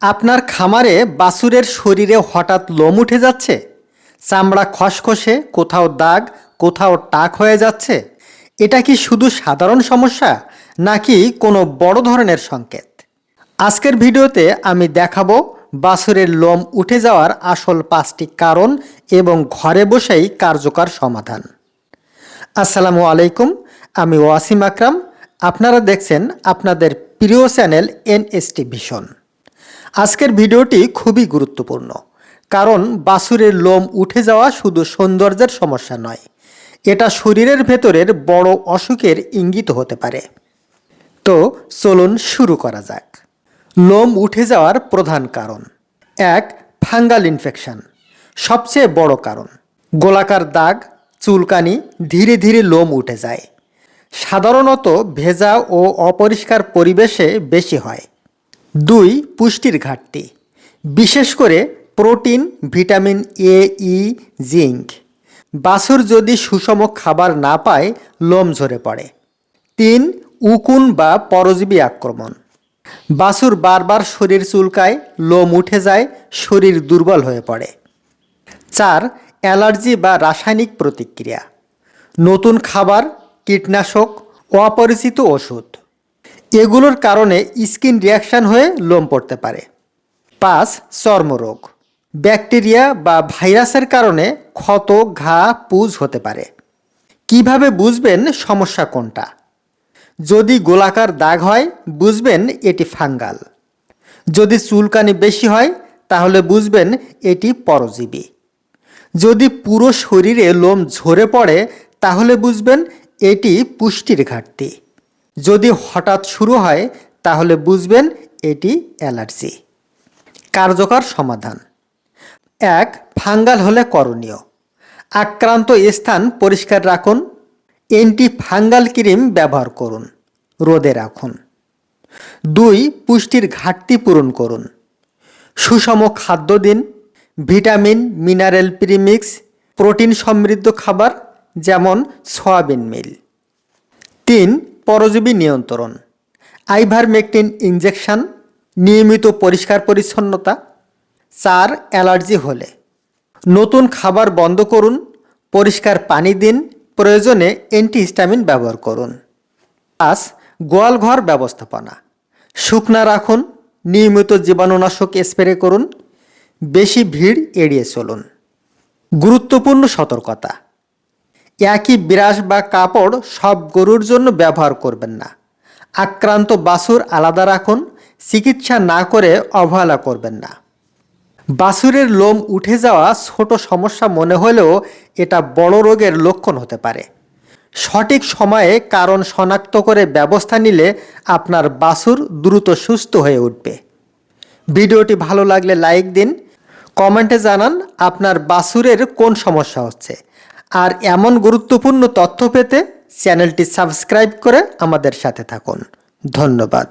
আপনার খামারে বাছুরের শরীরে হঠাৎ লোম উঠে যাচ্ছে, চামড়া খসখসে, কোথাও দাগ, কোথাও টাক হয়ে যাচ্ছে। এটা কি শুধু সাধারণ সমস্যা নাকি কোনো বড় ধরনের সংকেত? আজকের ভিডিওতে আমি দেখাবো বাছুরের লোম উঠে যাওয়ার আসল 5টি কারণ এবং ঘরে বসেই কার্যকর সমাধান। আসসালামু আলাইকুম, আমি ওয়াসিম আকরাম। আপনারা দেখছেন আপনাদের প্রিয় চ্যানেল এনএসটি ভিশন। আজকের ভিডিওটি খুবই গুরুত্বপূর্ণ, কারণ বাছুরের লোম উঠে যাওয়া শুধু সৌন্দর্যের সমস্যা নয়, এটা শরীরের ভেতরের বড় অসুখের ইঙ্গিত হতে পারে। তো চলুন শুরু করা যাক। লোম উঠে যাওয়ার প্রধান কারণ: 1. Fungal infection. সবচেয়ে বড় কারণ। গোলাকার দাগ, চুলকানি, ধীরে ধীরে লোম উঠে যায়। সাধারণত ভেজা ও অপরিষ্কার পরিবেশে বেশি হয়। 2. পুষ্টির ঘাটতি, বিশেষ করে protein, vitamin A, E, zinc. বাছুর যদি সুষম খাবার না পায়, লোম ঝরে পড়ে। 3. উকুন বা পরজীবী আক্রমণ। বাছুর বারবার শরীর চুলকায়, লোম উঠে যায়, শরীর দুর্বল হয়ে পড়ে। 4. অ্যালার্জি বা রাসায়নিক প্রতিক্রিয়া। নতুন খাবার, কীটনাশক, অপরিচিত ওষুধ, এগুলোর কারণে স্কিন রিয়াকশন হয়ে লোম পড়তে পারে। 5. চর্মরোগ, ব্যাকটেরিয়া বা ভাইরাসের কারণে ক্ষত, ঘা, পুজ হতে পারে। কিভাবে বুঝবেন সমস্যা কোনটা? যদি গোলাকার দাগ হয়, বুঝবেন এটি ফাঙ্গাল। যদি চুলকানি বেশি হয়, তাহলে বুঝবেন এটি পরজীবী। যদি পুরো শরীরে লোম ঝরে পড়ে, তাহলে বুঝবেন এটি পুষ্টির ঘাটতি। যদি হঠাৎ শুরু হয়, তাহলে বুঝবেন এটি অ্যালার্জি। কার্যকর সমাধান: 1. ফাঙ্গাল হলে করণীয়: আক্রান্ত স্থান পরিষ্কার রাখুন, অ্যান্টি ফাঙ্গাল ক্রিম ব্যবহার করুন, রোদে রাখুন। 2. পুষ্টির ঘাটতি পূরণ করুন, সুষম খাদ্য দিন, ভিটামিন, মিনারেল প্রিমিক্স, প্রোটিন সমৃদ্ধ খাবার যেমন সয়াবিন মিল। 3. পরজীবী নিয়ন্ত্রণ, আইভারমেকটিন ইনজেকশন, নিয়মিত পরিষ্কার পরিচ্ছন্নতা। 4. অ্যালার্জি হলে নতুন খাবার বন্ধ করুন, পরিষ্কার পানি দিন, প্রয়োজনে অ্যান্টিহিস্টামিন ব্যবহার করুন। 5. গোয়ালঘর ব্যবস্থাপনা, শুকনা রাখুন, নিয়মিত জীবাণুনাশক স্প্রে করুন, বেশি ভিড় এড়িয়ে চলুন। গুরুত্বপূর্ণ সতর্কতা: একই ব্রাশ বা কাপড় সব গরুর জন্য ব্যবহার করবেন না। আক্রান্ত বাছুর আলাদা রাখুন, চিকিৎসা না করে অবহেলা করবেন না। বাছুরের লোম উঠে যাওয়া ছোট সমস্যা মনে হলেও এটা বড় রোগের লক্ষণ হতে পারে। সঠিক সময়ে কারণ শনাক্ত করে ব্যবস্থা নিলে আপনার বাছুর দ্রুত সুস্থ হয়ে উঠবে। ভিডিওটি ভালো লাগলে লাইক দিন, কমেন্টে জানান আপনার বাছুরের কোন সমস্যা হচ্ছে। আর এমন গুরুত্বপূর্ণ তথ্য পেতে চ্যানেলটি সাবস্ক্রাইব করে আমাদের সাথে থাকুন। ধন্যবাদ।